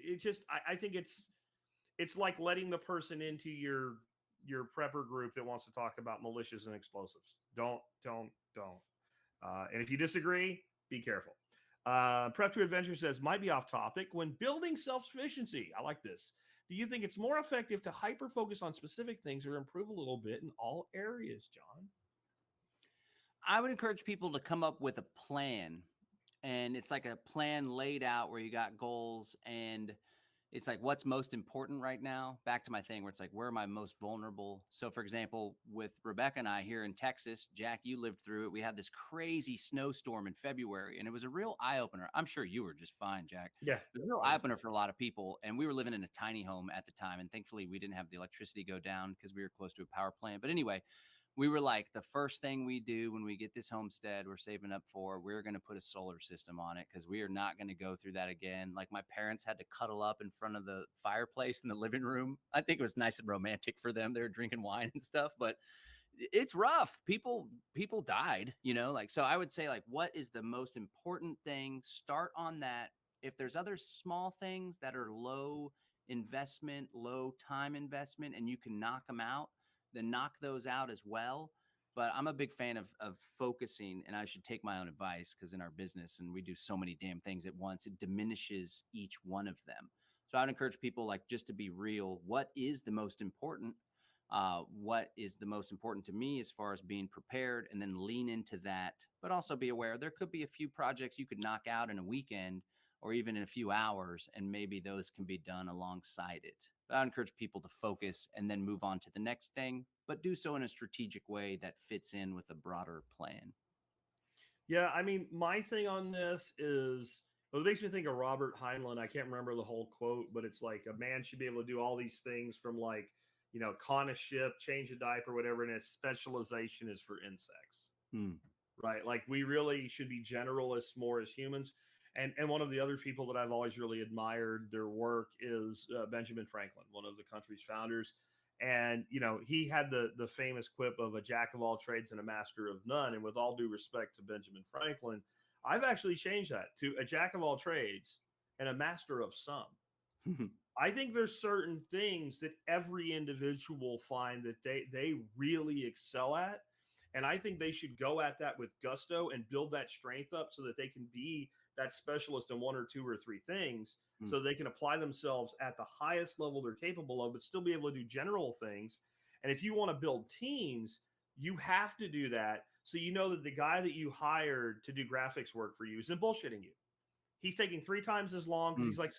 it just, I think it's like letting the person into your prepper group that wants to talk about militias and explosives. Don't. And if you disagree, be careful. Prep to Adventure says, might be off topic. When building self-sufficiency, I like this. Do you think it's more effective to hyper-focus on specific things or improve a little bit in all areas, John? I would encourage people to come up with a plan. And it's like a plan laid out where you got goals and it's like, what's most important right now? Back to my thing where it's like, where am I most vulnerable? So for example, with Rebecca and I here in Texas, Jack, you lived through it. We had this crazy snowstorm in February and it was a real eye opener. I'm sure you were just fine, Jack. Yeah. It was a real eye opener for a lot of people. And we were living in a tiny home at the time. And thankfully we didn't have the electricity go down because we were close to a power plant. But anyway, we were like, the first thing we do when we get this homestead we're saving up for, we're going to put a solar system on it because we are not going to go through that again. Like my parents had to cuddle up in front of the fireplace in the living room. I think it was nice and romantic for them. They were drinking wine and stuff, but it's rough. People died, like, so I would say like, what is the most important thing? Start on that. If there's other small things that are low investment, low time investment, and you can knock them out, then knock those out as well. But I'm a big fan of focusing, and I should take my own advice because in our business, and we do so many damn things at once, it diminishes each one of them. So I would encourage people like just to be real. What is the most important? What is the most important to me as far as being prepared, and then lean into that, but also be aware there could be a few projects you could knock out in a weekend or even in a few hours, and maybe those can be done alongside it. But I encourage people to focus and then move on to the next thing, but do so in a strategic way that fits in with a broader plan. Yeah, I mean, my thing on this is, well, it makes me think of Robert Heinlein. I can't remember the whole quote, but it's like a man should be able to do all these things from like, con a ship, change a diaper, whatever, and his specialization is for insects. Right? Like we really should be generalists more as humans. And one of the other people that I've always really admired their work is Benjamin Franklin, one of the country's founders. And, he had the famous quip of a jack of all trades and a master of none. And with all due respect to Benjamin Franklin, I've actually changed that to a jack of all trades and a master of some. I think there's certain things that every individual find that they really excel at. And I think they should go at that with gusto and build that strength up so that they can be that specialist in one or two or three things so they can apply themselves at the highest level they're capable of, but still be able to do general things. And if you want to build teams, you have to do that. So you know that the guy that you hired to do graphics work for you isn't bullshitting you. He's taking 3 times as long because he's like,